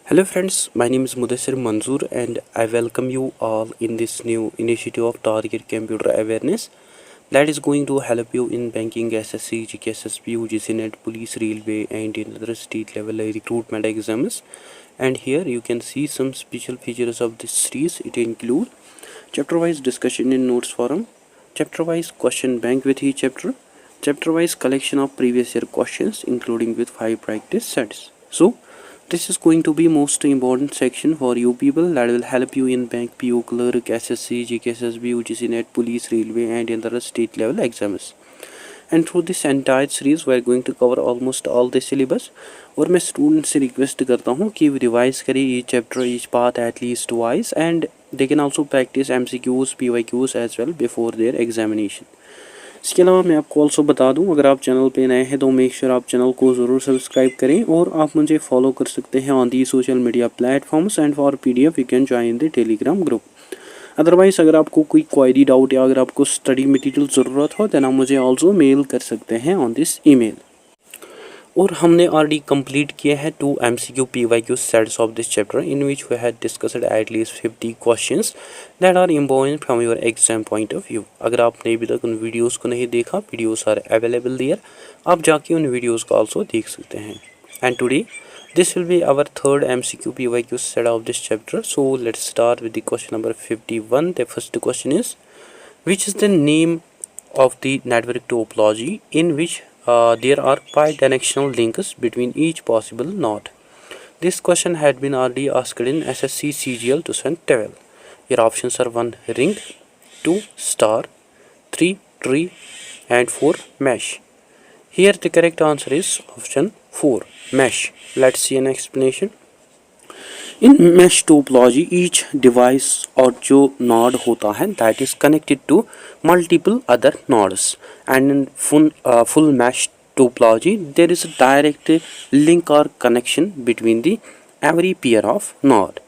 Hello friends, my name is Mudassir Manzoor and I welcome you all in this new initiative of Target Computer Awareness that is going to help you in banking, SSC, GKSSB, UGC Police, Railway and in other state level recruitment exams. And here you can see some special features of this series. It include chapter wise discussion in notes forum, chapter wise question bank with each chapter wise collection of previous year questions including with 5 practice sets. So this is going to be most important section for you people that will help you in bank, PO clerk, SSC, GKSSB, UGC NET, police, railway and in the state level exams. And through this entire series we are going to cover almost all the syllabus. और मैं student से request करता हूँ कि revise करें each chapter each path at least wise and they can also practise MCQs PYQs as well before their examination. इसके अलावा मैं आपको ऑल्सो बता दूं, अगर आप चैनल पे नए हैं तो मेक श्योर आप चैनल को ज़रूर सब्सक्राइब करें और आप मुझे फॉलो कर सकते हैं on the social media platforms and for PDF you can join the Telegram group. Otherwise अगर आपको कोई क्वेरी डाउट या अगर आपको स्टडी मटेरियल ज़रूरत हो देन आप मुझे ऑल्सो मेल कर सकते हैं ऑन दिस ईमेल. और हमने ऑलरेडी कंप्लीट किया है 2 MCQ PYQ sets of this chapter in which we had discussed at least 50 questions that are important from your exam point of view. अगर आपने अभी तक उन वीडियोस को नहीं देखा, वीडियोस आर अवेलेबल देयर, आप जाके उन वीडियोस को आल्सो देख सकते हैं. And today this will be our third MCQ PYQ set of this chapter. So let's start with the question number 51. The first question is, which is the name of the network topology in which there are bidirectional links between each possible node? This question had been already asked in SSC CGL 2012. Your options are 1 ring, 2 star, 3 tree and 4 mesh. Here the correct answer is option 4 mesh. Let's see an explanation. In mesh topology each device और जो node होता है that is connected to multiple other nodes, and in full mesh topology there is a direct link or connection between the every pair of node.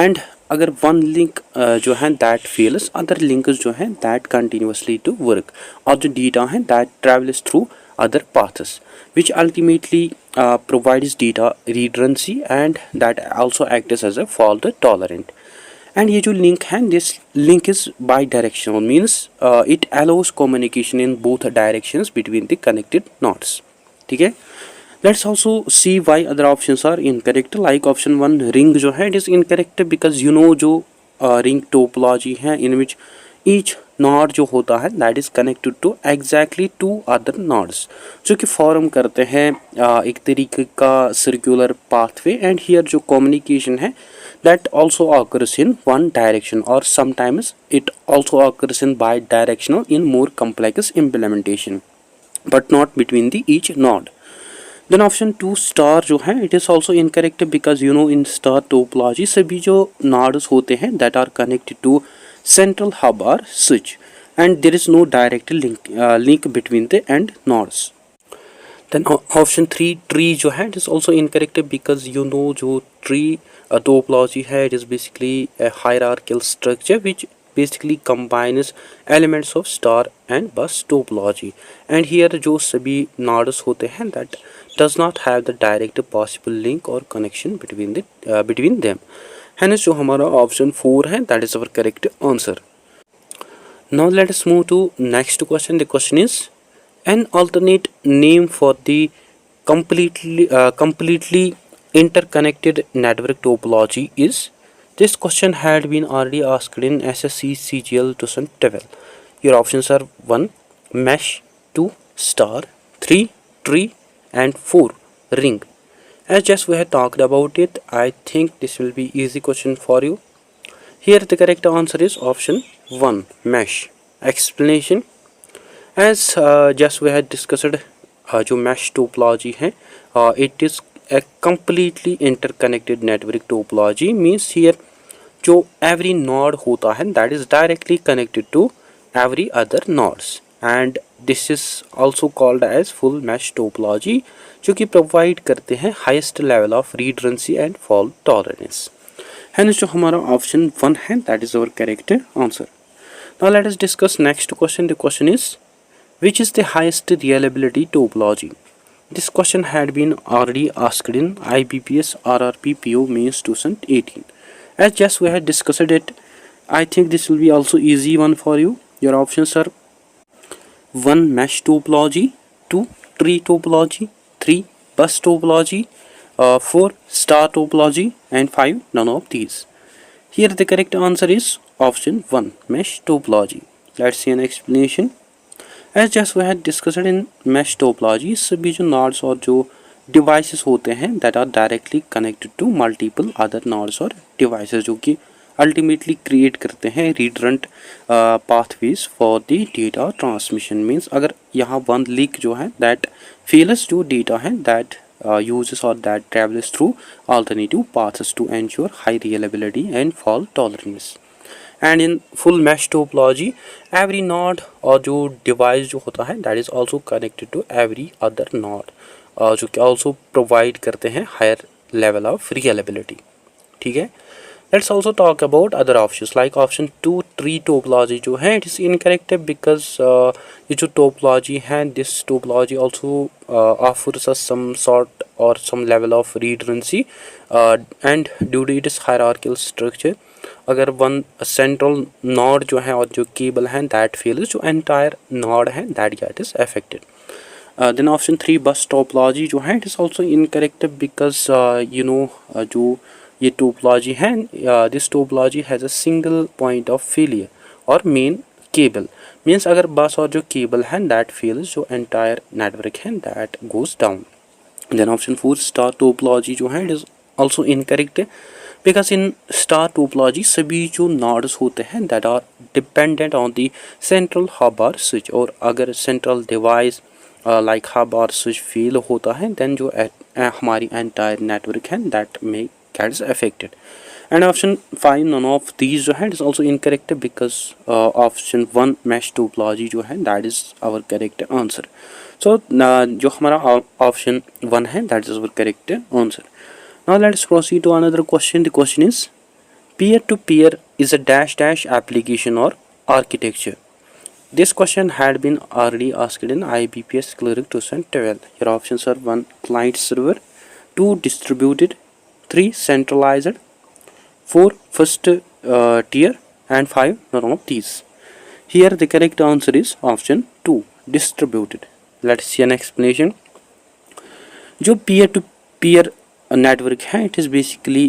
And अगर one link जो है that fails, other links जो है that continuously to work, और जो data है that travels through other paths which ultimately provides data redundancy and that also acts as a fault tolerant. And ये जो link है, this link is bidirectional, means it allows communication in both directions between the connected nodes. ठीक है. Let's also see why other options are incorrect. Like option 1 ring जो है it is incorrect because you know जो ring topology है in which each node जो होता है that is connected to exactly 2 other nodes जो कि फॉर्म करते हैं एक तरीके का सर्कुलर पाथवे. एंड हियर जो कम्युनिकेशन है that also occurs in one direction और sometimes it also occurs in bidirectional in more complex implementation but not between the each node. Then option 2 star जो है it is also incorrect because you know in star topology सभी जो nodes होते हैं that are connected to central hub or switch and there is no direct link between the end nodes. Then option 3 tree जो है it is also incorrect because you know जो tree topology है it is basically a hierarchical structure which basically combines elements of star and bus topology. And here जो सभी nodes होते हैं that does not have the direct possible link or connection between them. Hence जो हमारा option 4 है that is our correct answer. Now let us move to next question. The question is an alternate name for the completely interconnected network topology is. This question had been already asked in SSC CGL 2012. Your options are 1 mesh, 2 star, 3 tree and 4 ring. As just we had talked about it, I think this will be easy question for you. Here the correct answer is option 1 mesh. Explanation, as just we had discussed जो mesh topology है it is a completely interconnected network topology, means here जो every node होता है that is directly connected to every other nodes, and this is also called as full mesh topology जो कि provide करते हैं highest level of redundancy and fault tolerance. Hence जो हमारा option 1 है that is our correct answer. Now let us discuss next question. The question is which is the highest reliability topology? This question had been already asked in IBPS RRP PO Mains 2018. As just we had discussed it, I think this will be also easy one for you. Your options are 1. Mesh topology, 2. Tree topology, 3. Bus topology, 4. Star topology, and 5. None of these. Here the correct answer is option 1. Mesh topology. Let's see an explanation. As just we had discussed in mesh topology, सभी जो nodes और जो devices होते हैं that are directly connected to multiple other nodes और devices जो कि ultimately create करते हैं redundant pathways for the data transmission. Means अगर यहाँ one link जो है that fails जो data है that uses or that travels through alternative paths to ensure high reliability and fault tolerance. And in full mesh topology every node और जो device जो होता है that is also connected to every other node जो कि also provide करते हैं higher level of रियलेबिलिटी. ठीक है. Let's also talk about other options like option 2 tree topology जो है इट इज़ इनकरेक्ट बिकॉज ये जो टोपोलॉजी है this topology also offers us some sort और some level of redundancy and due to its hierarchical structure अगर one central node जो है और जो केबल है दैट फेल्स जो एंटायर नोड है that get is affected. Then option 3 bus topology जो है it is also incorrect because you know जो ये टोपोलॉजी है this topology has a single point of failure और मेन केबल मीन्स अगर bus और जो केबल है दैट फेल्स जो एंटायर नेटवर्क है that goes down. Then option 4 star topology जो है it is also incorrect because in star topology सभी जो नोड्स होते हैं that are dependent on the central hub और स्विच और अगर सेंट्रल डिवाइस लाइक हब और स्विच फेल होता है देन जो हमारी एंटायर नेटवर्क है that may gets affected. And option 5 none of these जो है it is also incorrect because option 1 mesh topology जो है that is our correct answer. So जो हमारा option 1 है that is our correct answer. Now let's proceed to another question. The question is peer to peer is a dash dash application or architecture. This question had been already asked in IBPS Cleric 2012. Your options are 1 client server, 2 distributed, 3 centralized, 4 first tier, and 5 none of these. Here the correct answer is option 2 distributed. Let's see an explanation. जो peer to peer network है it is basically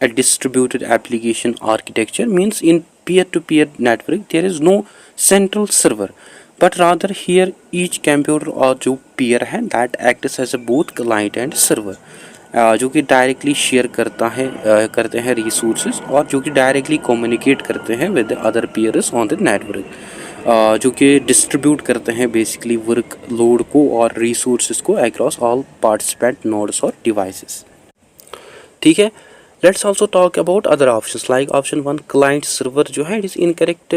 a distributed application architecture. Means in peer to peer network there is no central server but rather here each computer और जो peer है that acts as a both client and server जो कि directly share करते हैं resources और जो कि डायरेक्टली कम्युनिकेट करते हैं with other peers on the network जो कि डिस्ट्रीब्यूट करते हैं बेसिकली वर्क लोड को और रिसोर्सेज को अक्रॉस ऑल पार्टिसिपेंट नोड्स और डिवाइसेस. ठीक है. Let's also talk about other options like option 1 client server जो है it is incorrect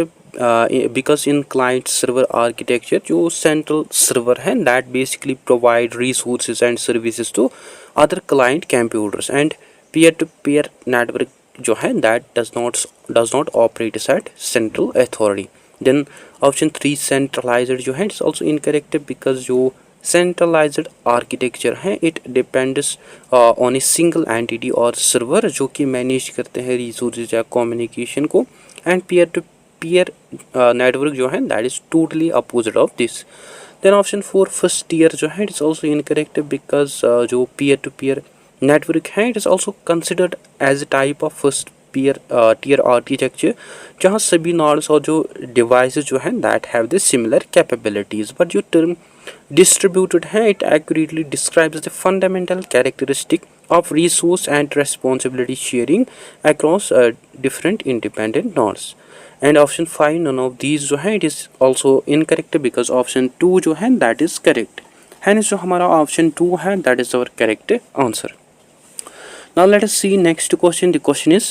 because in client server architecture जो सेंट्रल सर्वर है that basically provide resources and services to other client computers and peer-to-peer network जो है that does not operate at central authority. Then option 3 centralized जो है it's also incorrect because जो centralized architecture है it depends on a single entity और server जो कि manage करते हैं resources या communication को and peer-to-peer network जो है that is totally opposite of this. Then option 4 first tier जो है it is also incorrect because जो peer to peer network है it is also considered as a type of first tier architecture जहाँ सभी nodes और जो devices जो हैं that have the similar capabilities. but जो term distributed है it accurately describes the fundamental characteristic of resource and responsibility sharing across different independent nodes. And option 5 none of these जो है it is also incorrect because option 2 जो है that is correct है जो हमारा option 2 है that is our correct answer. Now let us see next question. The question is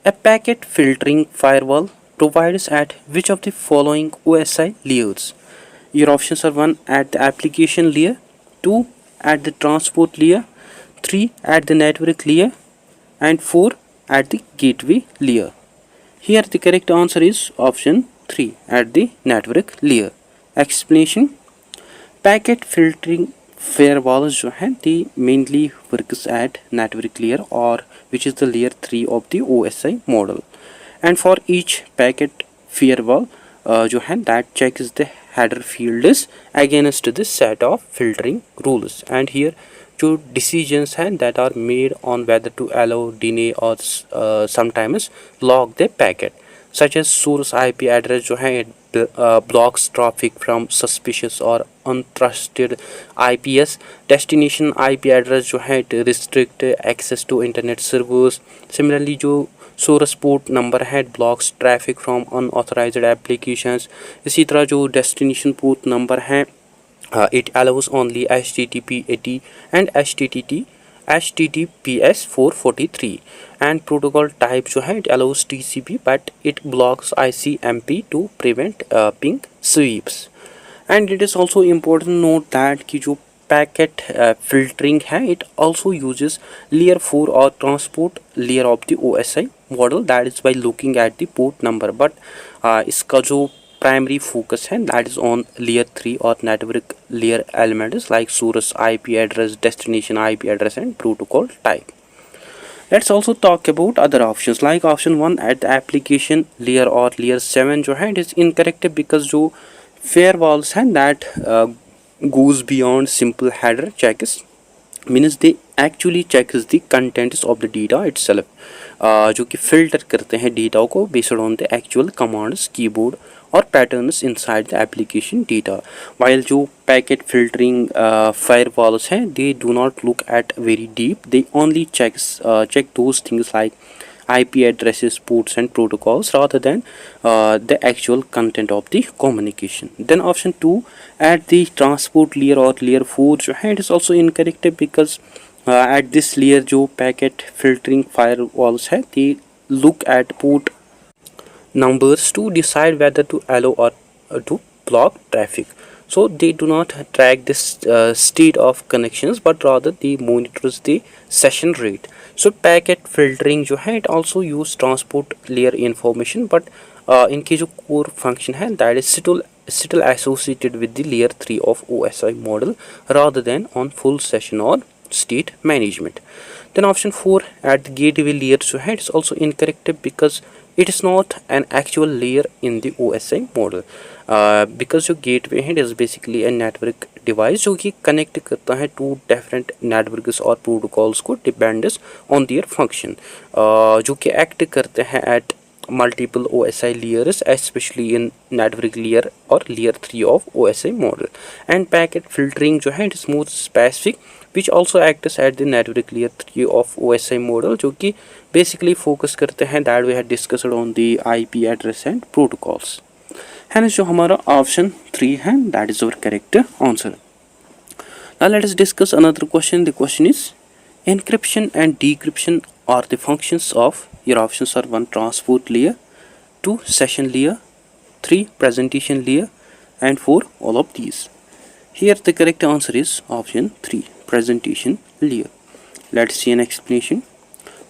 a packet filtering firewall provides at which of the following OSI layers? Your options are 1 at the application layer, 2 at the transport layer, 3 at the network layer, and 4 at the gateway layer. Here the correct answer is option 3 at the network layer. Explanation. Packet filtering firewalls जो हैं they mainly works at network layer or which is the layer 3 of the OSI model, and for each packet firewall जो है that checks the header fields against this set of filtering rules, and here जो decisions हैं that are made on whether to allow, deny or sometimes log the packet, such as source IP address जो है it blocks traffic from suspicious or untrusted IPs, destination IP address जो है it restrict access to internet servers, similarly जो source port number है blocks traffic from unauthorised applications, इसी तरह जो destination port number है it allows only HTTP80 and HTTPS 443, and protocol type जो है it allows TCP but it blocks ICMP to prevent ping sweeps. And it is also important note that कि जो packet filtering है it also uses layer 4 or transport layer of the OSI model, that is by looking at the port number, but इसका जो primary focus है that is on layer 3 or network layer elements like source IP address, destination IP address and protocol type. Let's also talk about other options like option 1 at the application layer or layer 7 जो है it is incorrect because जो firewalls हैं that goes beyond simple header checks, means they actually checks the contents of the data itself, जो कि filter करते हैं data को based on the actual commands, keyboard or patterns inside the application data, while जो packet filtering firewalls हैं they do not look at very deep, they only check those things like IP addresses, ports and protocols rather than the actual content of the communication. Then option 2 at the transport layer or layer 4 जो है it is also incorrect because at this layer जो packet filtering firewalls है they look at port numbers to decide whether to allow or to block traffic. So they do not track this state of connections but rather they monitors the session rate. So packet filtering जो है it also use transport layer information but इनकी जो core function है that is still associated with the layer 3 of OSI model rather than on full session or state management. Then option 4 at the gateway layer जो है it is also incorrect because it is not an actual layer in the OSI model, because जो gateway है it is basically a network device जो कि connect करता है two different networks और protocols को depends on their function, जो कि act करते हैं at multiple OSI layers especially in network layer or layer 3 of OSI model. And packet filtering जो है it is more specific which also acts at the network layer 3 of OSI model जो कि basically focus करते हैं that we had discussed on the IP address and protocols. Hence जो हमारा option 3 है that is our correct answer. Now let us discuss another question. The question is encryption and decryption are the functions of, your options are 1 transport layer, 2 session layer, 3 presentation layer and 4 all of these. Here the correct answer is option 3 presentation layer. Let's see an explanation.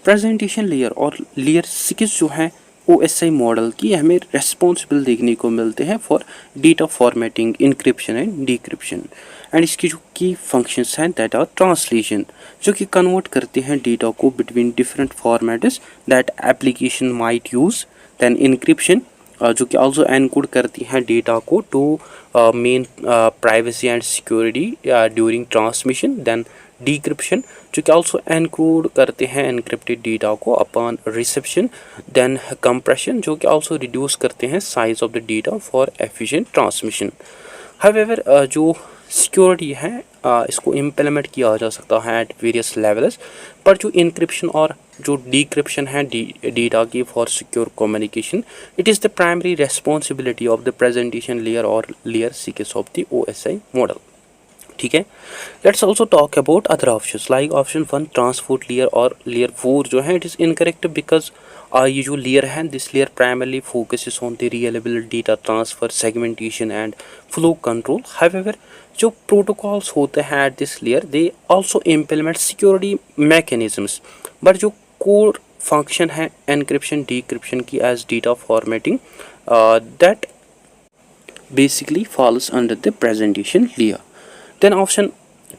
Presentation layer और layer 6 जो है OSI model की हमें responsible देखने को मिलते हैं for data formatting, encryption and decryption, and इसकी जो की फंक्शंस हैं दैट आर ट्रांसलेशन जो कि कन्वर्ट करते हैं डेटा को between different formats that application might use, then encryption जो कि आल्सो एनकोड करती हैं डेटा को to main privacy and security during transmission, then decryption जो कि आल्सो एनकोड करते हैं एनक्रिप्टेड डेटा को अपॉन रिसेप्शन, देन कंप्रेशन जो कि आल्सो रिड्यूस करते हैं size of the data for efficient transmission. However जो सिक्योरिटी है इसको इम्प्लीमेंट किया जा सकता है एट वेरियस लेवल्स, पर जो इंक्रिप्शन और जो डिक्रिप्शन है डेटा की for secure communication it is the primary responsibility of the presentation layer और layer 6 of the OSI model. ठीक है. Let's also talk about other options like option 1 transport layer और लेयर 4 जो है इट इज़ इनकरेक्ट बिकॉज ये जो layer है this layer primarily focuses on the reliable data transfer, segmentation and flow control. However जो protocols होते हैं at this layer they also implement security mechanisms, but जो कोर फंक्शन है encryption decryption की as data formatting that basically falls under the presentation layer. Then option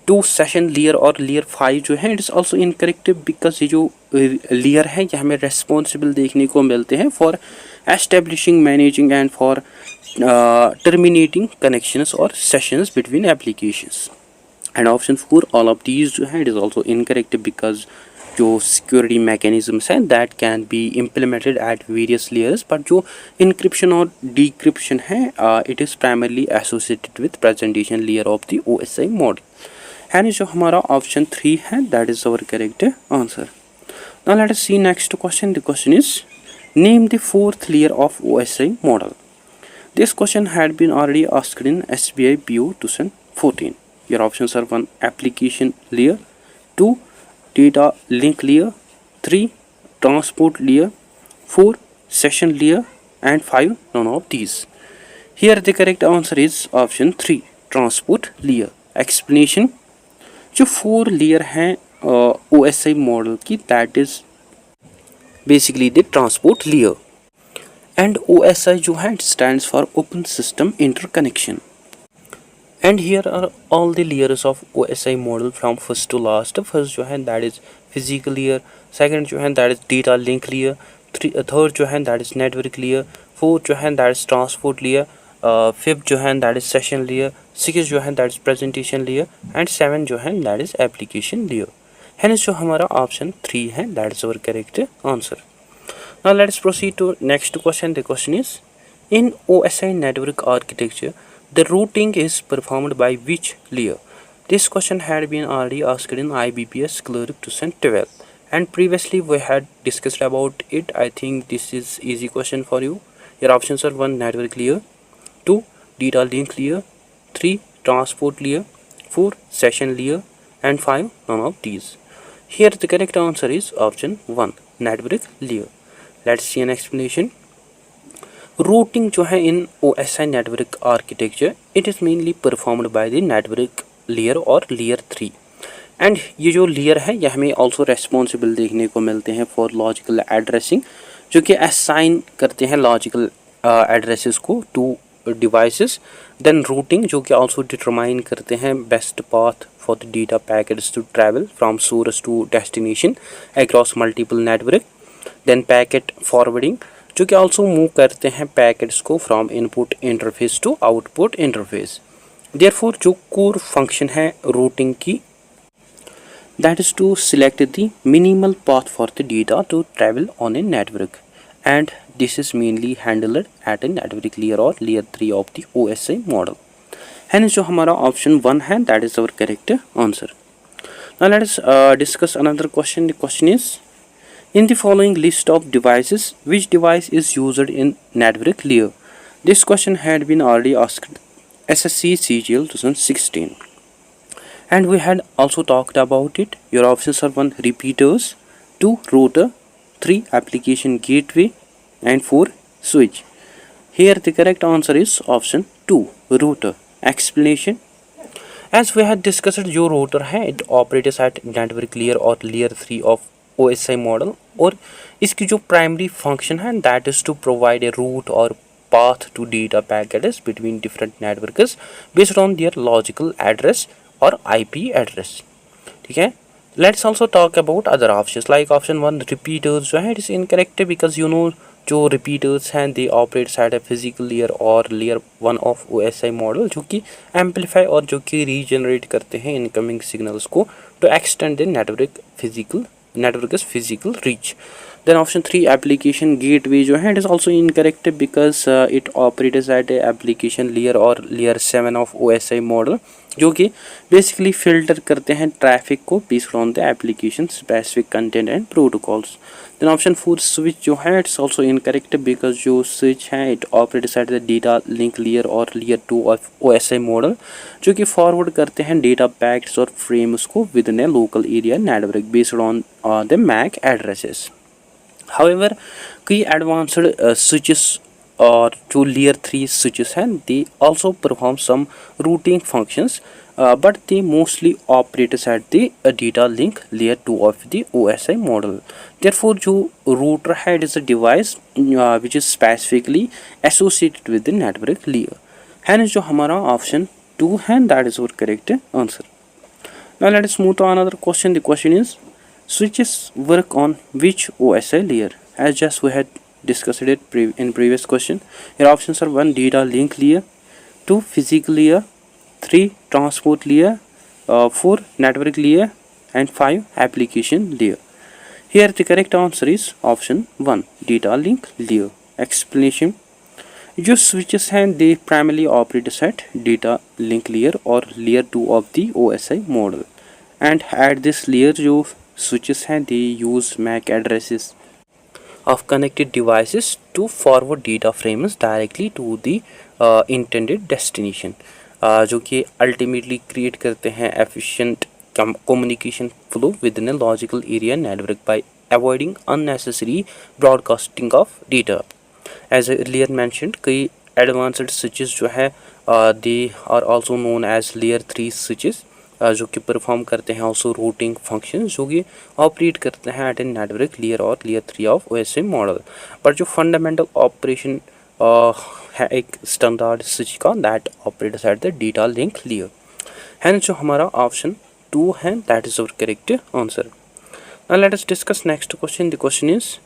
two session layer और layer 5 जो है it is also incorrect because ये जो layer है ये हमें रेस्पॉन्सिबल देखने को मिलते हैं for establishing managing and for terminating connections और sessions between applications. And option 4 all of these जो है it is also incorrect because जो सिक्योरिटी मैकेनिज्म्स हैं that can be implemented at various layers, but जो इंक्रिप्शन और decryption है it is primarily associated with presentation layer of the OSI model. And जो हमारा option 3 है that is our correct answer. Now let us see next question. The question is name the fourth layer of OSI model. This question had been already asked in SBI PO 2014. Your options are 1 application layer, 2 data link layer, 3 transport layer, 4 session layer, and 5 none of these. Here the correct answer is option 3 transport layer. Explanation, जो 4 layer हैं OSI model की that is basically the transport layer. And OSI जो है it stands for Open System Interconnection. And here are all the layers of OSI model from first to last. First जो है that is physical layer, second जो है that is data link layer, third जो है that is network layer, fourth जो है that is transport layer, fifth जो है that is session layer, sixth जो है that is presentation layer, and seven जो है that is application layer. Hence जो हमारा option 3 है that is our correct answer. Now let's proceed to next question. The question is, in OSI network architecture, the routing is performed by which layer? This question had been already asked in IBPS Clerk 2012 and previously we had discussed about it. I think this is easy question for you. Your options are 1 network layer, 2 data link layer, 3 transport layer, 4 session layer, and 5 none of these. Here the correct answer is option 1 network layer. Let's see an explanation. Routing जो है in OSI network architecture it is mainly performed by the network layer और layer 3. And ये जो layer है ये हमें also responsible देखने को मिलते हैं फॉर लॉजिकल एड्रेसिंग, जो कि असाइन करते हैं लॉजिकल एड्रेसेस को टू डिवाइसेस. देन रूटिंग जो कि ऑल्सो डिटरमाइन करते हैं best path for the data packets to travel from source to destination across multiple network. Then packet forwarding जो कि ऑल्सो मूव करते हैं पैकेट्स को from input interface to output interface. Therefore जो कोर फंक्शन है routing की that is to select the minimal path for the data to travel on a network, and this is mainly handled at a network layer or layer 3 of the OSI model. Hence जो हमारा option 1 है that is our correct answer. Now let us discuss another question. The question is, in the following list of devices which device is used in network layer? This question had been already asked SSC CGL 2016. And we had also talked about it. Your options are 1 repeaters, 2 router, 3 application gateway, and 4 switch. Here the correct answer is option 2 router. Explanation, as we had discussed जो router है it operates at network layer और layer 3 of OSI model, और इसकी जो primary function है that is to provide a route or path to data packets between different networks based on their logical address और IP address. ठीक है. Let's also talk about other options like option 1 repeaters जो है it is incorrect because you know जो repeaters हैं they operate at a physical layer और layer 1 of OSI model जो कि एम्पलीफाई और जो कि रीजनरेट करते हैं इनकमिंग सिग्नल्स को to extend the network physical reach. Then option 3 application gateway जो है it is also incorrect because it operates at a application layer और layer 7 of OSI model जो कि basically filter करते हैं ट्रैफिक को based on the application specific content and protocols. Then option 4 switch जो है it's also incorrect because जो switch है it operates at the data link layer और layer 2 of OSI model जो कि forward करते हैं data packets और frames को within a local area network based on the MAC addresses. However, कई advanced switches और जो layer 3 switches हैं they also perform some routing functions but they mostly operate at the data link layer 2 of the OSI model. Therefore जो router है it is a device which is specifically associated with the network layer. Hence जो हमारा option 2 है that is our correct answer. Now let us move to another question. The question is, switches work on which OSI layer? As just we had discussed it in previous question. Your options are 1 data link layer, 2 physical layer, 3 transport layer, 4 network layer, and 5 application layer. Here the correct answer is option 1 data link layer. Explanation: जो switches हैं they primarily operate at data link layer or layer 2 of the OSI model, and at this layer जो switches हैं they use MAC addresses of connected devices to forward data frames directly to the intended destination, जो कि ultimately create करते हैं efficient communication flow within a logical area network by avoiding unnecessary broadcasting of data. As earlier mentioned, कई advanced switches जो है they are also known as layer 3 switches, जो कि perform करते हैं ऑल्सो रूटिंग फंक्शन, जो कि ऑपरेट करते हैं एट ए नेटवर्क लेयर और layer 3 of OSI model. But जो फंडामेंटल ऑपरेशन है एक स्टैंडर्ड स्विच का that operates at the data link layer. Hence जो हमारा ऑप्शन 2 है that is our correct answer. Now let us discuss next question. The question is,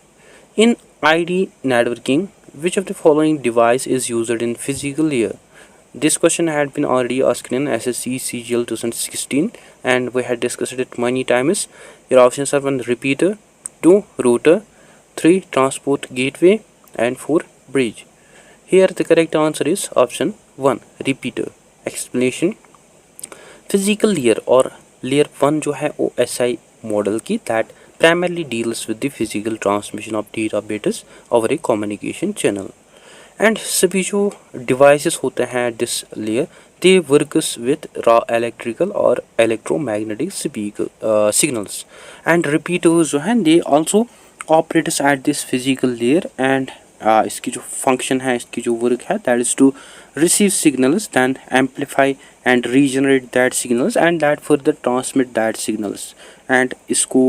in ID networking, which of the following device is used in physical layer? This question had been already asked in SSC CGL 2016 and we had discussed it many times. Your options are 1 repeater, 2 router, 3 transport gateway, and 4 bridge. Here the correct answer is option 1 repeater. Explanation: physical layer or layer 1 जो है OSI model की that primarily deals with the physical transmission of data bits over a communication channel. And सभी जो devices होते हैं this layer they works with raw electrical or electromagnetic signals. And repeaters जो हैं they also operates at this physical layer and इसकी जो function है, इसकी जो work है that is to receive signals, then amplify and regenerate that signals and that further transmit that signals. And इसको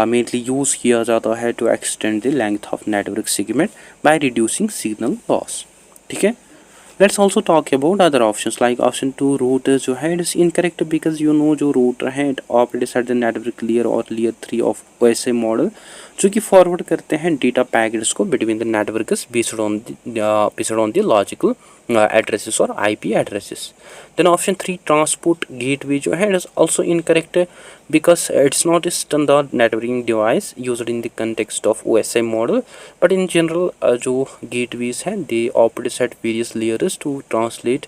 mainly use किया जाता है to extend the length of network segment by reducing signal loss. ठीक है. Let's also talk about other options like option 2 router जो है it is incorrect because you know जो router है it operates at the network layer और layer 3 of OSI model जो कि forward करते हैं data packets को between the networks based on the logical addresses or IP addresses. Then option 3 transport gateway जो है it is also incorrect because it's not a standard networking device used in the context of OSI model, but in general जो gateways हैं they operate at various layers to translate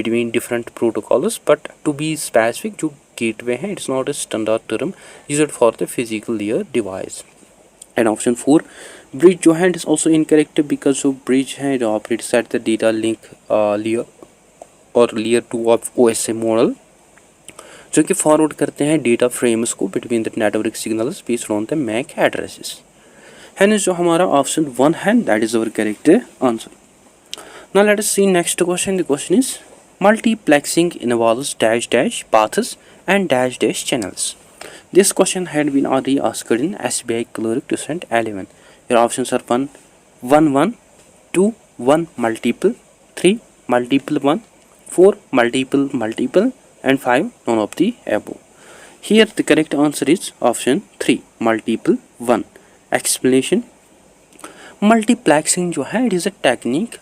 between different protocols. But to be specific जो gateway है it's not a standard term used for the physical layer device. And option 4 bridge जो है it is also incorrect because जो bridge है it operates at the data link layer और layer 2 of OSI model जो कि forward करते हैं data frames को between the network signals based on the MAC addresses. Hence जो हमारा ऑप्शन 1 है that is our correct answer. Now let us see next question. The question is, multiplexing involves dash dash paths and dash dash channels. This question had been already asked in SBI Clerk 2011. Your options are 1 1 1, 2 1 multiple, 3 multiple 1, 4 multiple multiple, and 5 none of the above. Here the correct answer is option 3 multiple 1. Explanation: multiplexing जो है it is a technique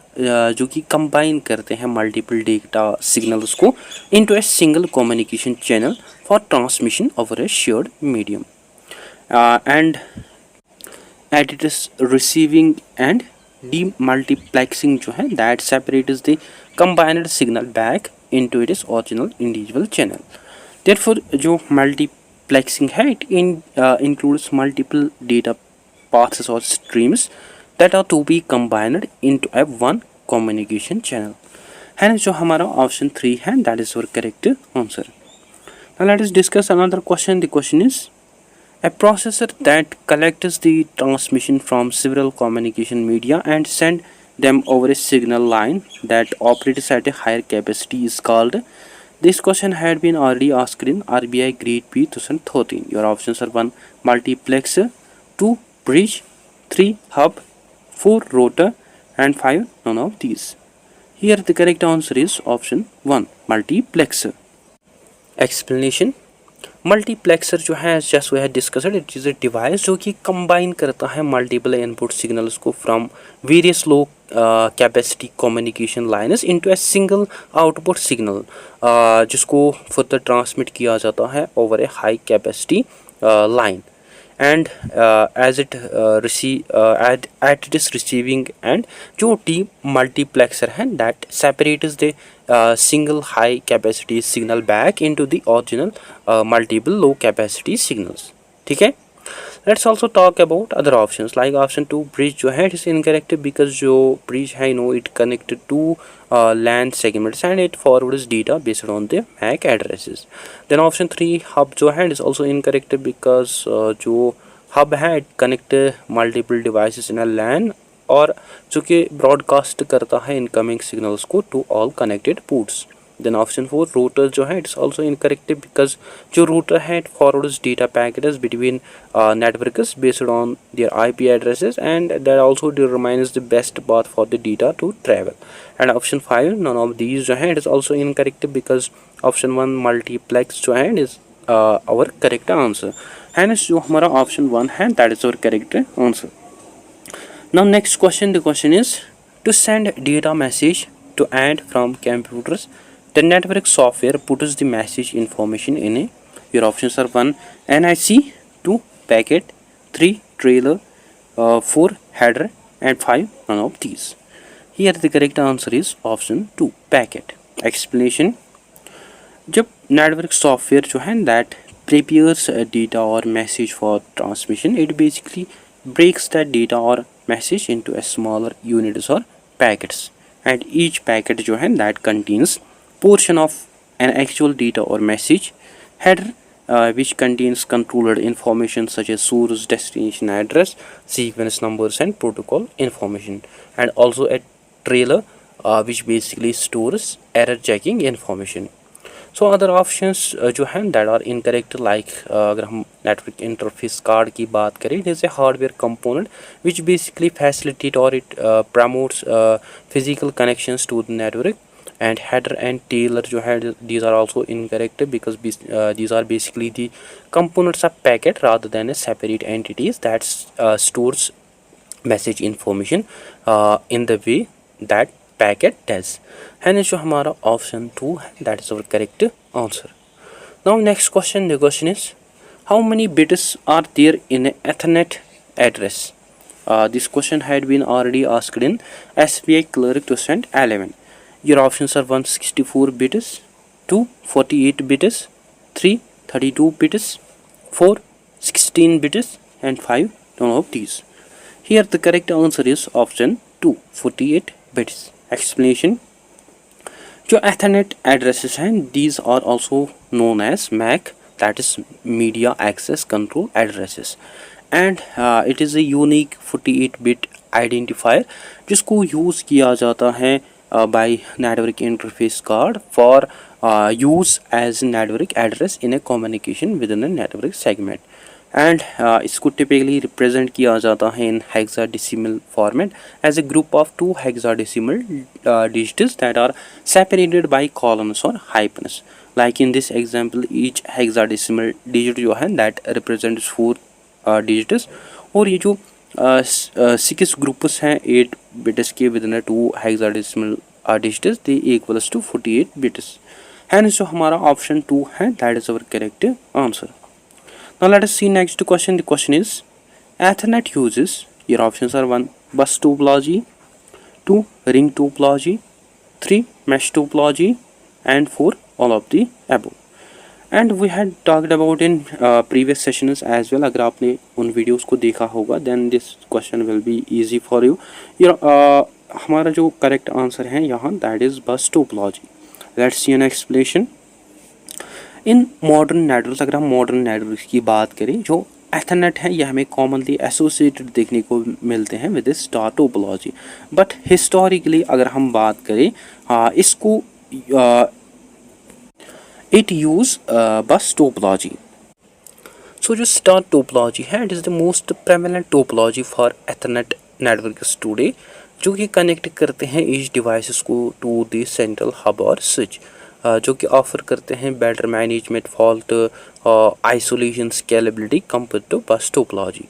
जो कि combine करते हैं multiple data signals को into a single communication channel for transmission over A shared medium and at it is receiving end demultiplexing जो है that separates the combined signal back into it is original individual channel. Therefore जो multiplexing है it includes multiple data paths or streams that are to be combined into a one communication channel. Hence जो हमारा option 3 है that is our correct answer. Now let us discuss another question. The question is, a processor that collects the transmission from several communication media and send them over a signal line that operates at a higher capacity is called. This question had been already asked in RBI Grade B 2013. Your options are 1 multiplexer, 2 bridge, 3 hub, 4 router, and 5 none of these. Here the correct answer is option 1 multiplexer. Explanation: multiplexer जो है just we had discussed, it is a device जो कि combine करता है multiple input signals को from various low capacity communication lines into a single output signal, जिसको further transmit किया जाता है over a high capacity line, and as it at its receiving end जो डी मल्टीप्लेक्सर है that separates the single high capacity signal back into the original multiple low capacity signals. ठीक है. Let's also talk about other options like option 2 bridge जो है it is incorrect because जो bridge है it connected to LAN segments and it forwards data based on the MAC addresses. Then option 3 hub जो है it is also incorrect because जो hub है it connect multiple devices in a LAN और जो कि broadcast करता है incoming signals को to all connected ports. Then option 4 router जो है it's also incorrect because जो router है it forwards data packets between networks based on their IP addresses and that also determines the best path for the data to travel. And option 5 none of these जो है it is also incorrect because option 1 multiplex जो है it is our correct answer. And जो हमारा option 1 है that is our correct answer. Now next question, the question is to send data message to and from computers. The network software puts the message information in a. Your options are 1 NIC, 2 packet, 3 trailer, 4 header, and 5 none of these. Here the correct answer is option 2 packet. Explanation. जब network software जो है that prepares data or message for transmission, it basically breaks that data or message into a smaller units or packets, and each packet जो है that contains portion of an actual data or message, header which contains controlled information such as source, destination address, sequence numbers and protocol information, and also a trailer which basically stores error checking information. So other options जो हैं that are incorrect like अगर हम network interface card की बात करें, it is a hardware component which basically facilitate or it promotes physical connections to the network. And header and trailer जो है these are also incorrect because these are basically the components of packet rather than a separate entities that stores message information in the way that packet does. And जो हमारा option 2 है that is our correct answer. Now next question, the question is how many bits are there in an Ethernet address? This question had been already asked in SBI Clerk 2011. Your options are 164 bits, 2 48 bits, 3 32 bits, 4 16 bits, and 5 none of these. Here the correct answer is option 2 48 bits. Explanation. जो Ethernet addresses हैं these are also known as MAC, that is Media Access Control Addresses, and it is a unique 48-bit identifier जिसको use किया जाता है by network interface card for use as network address in a communication within a network segment. And इसको typically represent किया जाता है in hexadecimal format as a group of 2 hexadecimal digits that are separated by columns or hyphens. Like in this example, each hexadecimal digit जो है that represents 4 digits, और ये जो 6 groups हैं 8 bits के within a 2 hexadecimal digits they equals to 48 bits. Hence जो हमारा option 2 है that is our correct answer. Now let us see next question. The question is Ethernet uses, your options are 1 bus topology, 2 ring topology, 3 mesh topology, and 4 all of the above. And we had talked about in previous sessions as well. अगर आपने उन videos को देखा होगा then this question will be easy for you. हमारा जो correct answer है यहाँ that is bus topology. Let's see an explanation. In modern networks, अगर हम मॉडर्न नेटवर्क्स की बात करें, जो एथरनेट है यह हमें कॉमनली एसोसिएटेड देखने को मिलते हैं with star topology, but historically अगर हम बात करें इसको it use bus topology. So जो स्टार टोपोलॉजी है it is the most prevalent topology for Ethernet networks today, जो कि कनेक्ट करते हैं ईच डिवाइसेस को टू द सेंट्रल हब और स्विच. जो कि ऑफर करते हैं better management, fault isolation, scalability compare to bus topology.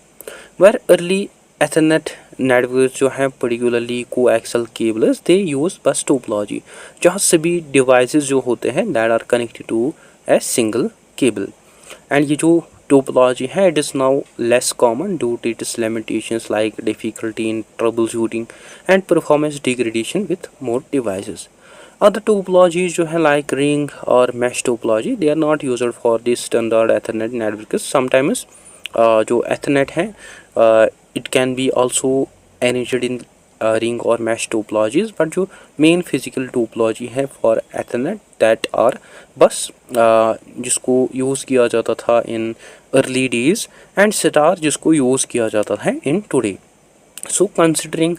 Where early Ethernet network जो हैं पर्टिकुलरली कोएक्सल केबल्स दे यूज बस टोपोलॉजी, जहाँ सभी डिवाइसेस जो होते हैं that are connected to a single cable. And ये जो टोपोलॉजी है it is now less common due to its limitations like difficulty in troubleshooting and performance degradation with more devices. Other topologies जो है like ring और mesh topology they are not used for this standard Ethernet network because sometimes जो Ethernet है it can be also arranged in ring और mesh topologies, but जो main physical topology है for Ethernet that are बस जिसको use किया जाता था in early days and star जिसको यूज़ किया जाता है in today. So considering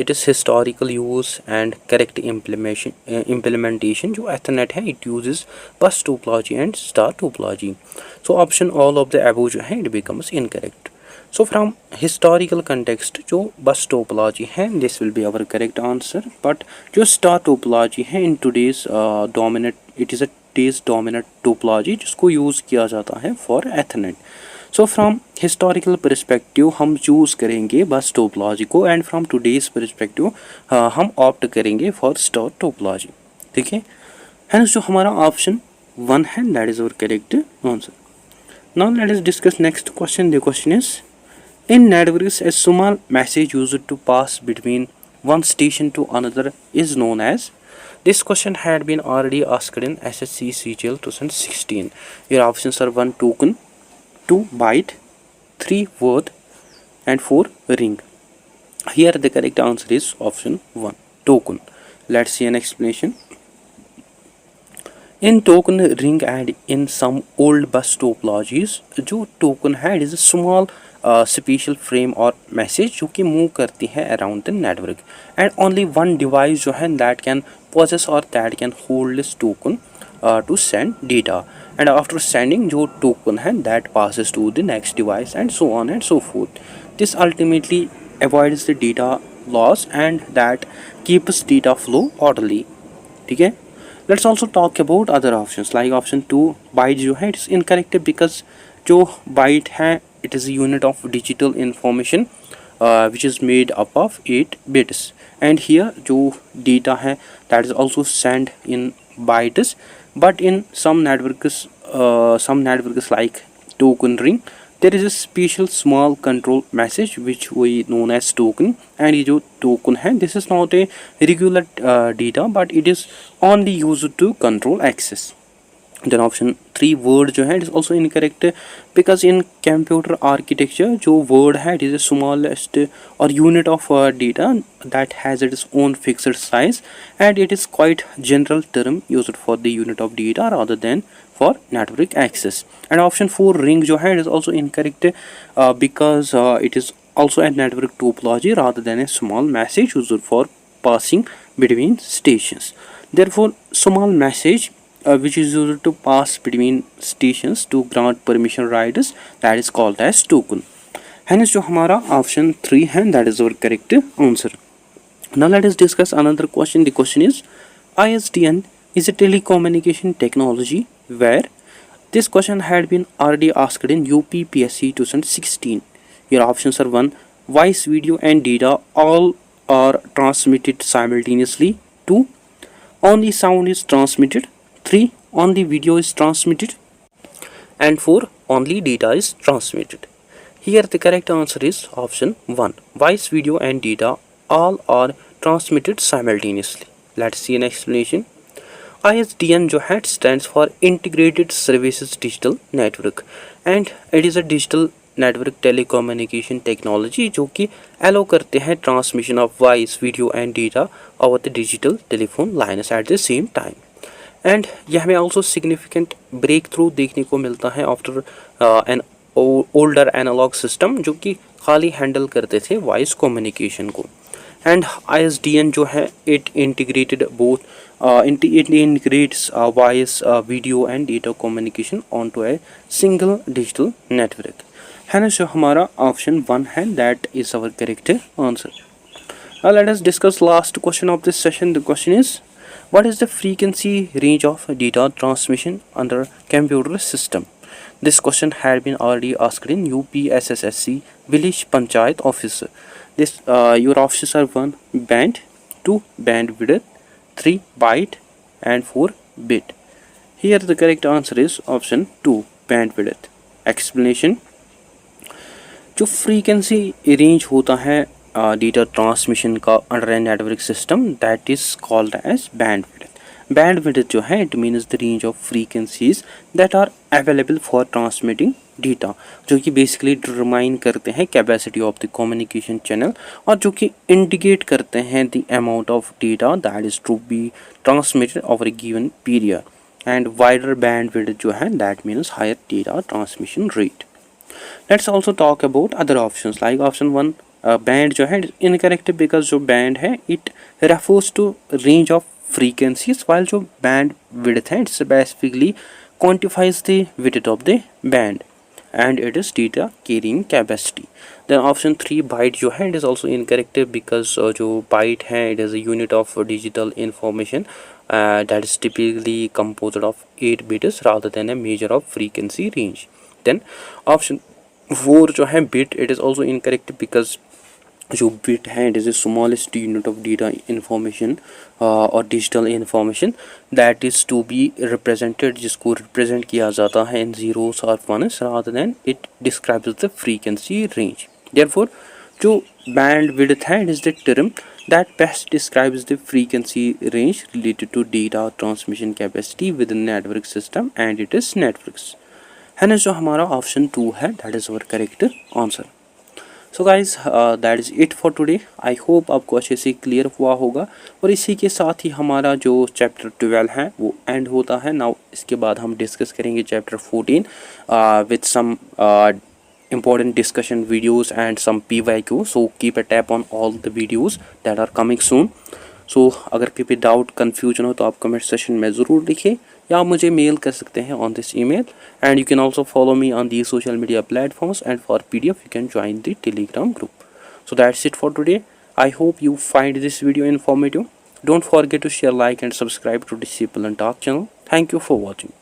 its historical use and correct implementation जो Ethernet है it uses bus topology and star topology. So option all of the above जो है it becomes incorrect. So from historical context जो bus topology है this will be our correct answer, but जो star topology है in today's dominant it is a today's dominant topology जिसको use किया जाता है for Ethernet. So from historical perspective हम choose करेंगे बस टोपोलॉजी को, एंड फ्रॉम टुडेज परस्पेक्टिव हम ऑप्ट करेंगे फॉर स्टार टोपोलॉजी। ठीक है, एंड जो हमारा ऑप्शन 1 है that is our correct answer. Now let us discuss next question. The question is in networks a small message used to pass between one station to another is known as. This question had been already asked in SSC CGL 2016. Your options are 1 token, 2 byte, 3 word and 4 ring. Here the correct answer is option 1 token. Let's see an explanation. In token ring and in some old bus topologies जो token है it is a small special frame और message जो कि move करती है around the network, and only one device जो है that can possess or that can hold this token to send data, and after sending जो token है that passes to the next device and so on and so forth. This ultimately avoids the data loss and that keeps data flow orderly. ठीक है, let's also talk about other options like option 2 byte जो है it is incorrect because जो byte है it is a unit of digital information which is made up of 8 bits, and here जो data है that is also sent in bytes, but in some networks like token ring there is a special small control message which we known as token, and ये जो token है this is not a regular data but it is only used to control access. Then option 3 word जो है it is also incorrect because in computer architecture जो word है it is the smallest or unit of data that has its own fixed size, and it is quite general term used for the unit of data rather than for network access. And option 4 ring जो है it is also incorrect because it is also a network topology rather than a small message used for passing between stations. Therefore small message which is used to pass between stations to grant permission rights that is called as token. Hence जो हमारा option 3 है that is our correct answer. Now let us discuss another question. The question is ISDN is a telecommunication technology where. This question had been already asked in UPPSC 2016. Your options are 1 voice, video and data all are transmitted simultaneously, 2 only sound is transmitted, 3 only video is transmitted, and 4 only data is transmitted. Here the correct answer is option 1 voice, video and data all are transmitted simultaneously. Let's see an explanation. ISDN जो है stands for Integrated Services Digital Network, and it is a digital network telecommunication technology जो कि allow करते हैं transmission of voice, video and data over the digital telephone lines at the same time. And यह हमें also significant breakthrough देखने को मिलता है after an older analog system जो कि खाली handle करते थे voice communication को. And ISDN जो है it integrated both it integrates voice, video and data communication onto a single digital network. Hence जो हमारा option 1 है that is our correct answer. Now let us discuss last question of this session. The question is What is the frequency range of data transmission under computer system? This question had been already asked in UPSSSC Village Panchayat office. Your options are 1 band, 2 bandwidth, 3 byte, and 4 bit. Here the correct answer is option 2 bandwidth. Explanation: जो frequency range होता है data transmission का under a network system, that is called as bandwidth. Bandwidth जो है it means the range of frequencies that are available for transmitting data, जो कि basically determine करते हैं capacity of the communication channel और जो कि इंडिकेट करते हैं the amount of data that is to be transmitted over a given period. And wider bandwidth जो है that means higher data transmission rate. Let's also talk about other options like option 1 band जो है incorrect because जो band है it refers to range of frequencies, while जो band width है it specifically quantifies the width of the band and it is data carrying capacity. Then option 3 byte जो है it is also incorrect because जो byte है it is a unit of digital information that is typically composed of 8 bits rather than a measure of frequency range. Then option 4 जो है bit it is also incorrect because जो bit है it is the smallest unit of data information और digital information that is to be represented, जिसको represent किया जाता है in zeros or ones rather than it describes the frequency range. Therefore जो bandwidth है it is the term that best describes the frequency range related to data transmission capacity within network system and it is networks. है जो हमारा option 2 है that is our correct answer. So guys that is it for today. I hope आपको अच्छे से clear हुआ होगा और इसी के साथ ही हमारा जो चैप्टर 12 है वो एंड होता है। नाउ इसके बाद हम डिस्कस करेंगे chapter 14 with some important discussion videos and some PYQ. So keep a tap on all the videos that are coming soon. सो अगर कोई भी डाउट कन्फ्यूजन हो तो आप कमेंट सेशन में ज़रूर लिखें या आप मुझे मेल कर सकते हैं on this email and you can also follow me on the social media platforms and for PDF you can join the Telegram group. So that's it for today. I hope you find this video informative. Don't forget to share, like and subscribe to Disciple and Talk channel. Thank you for watching.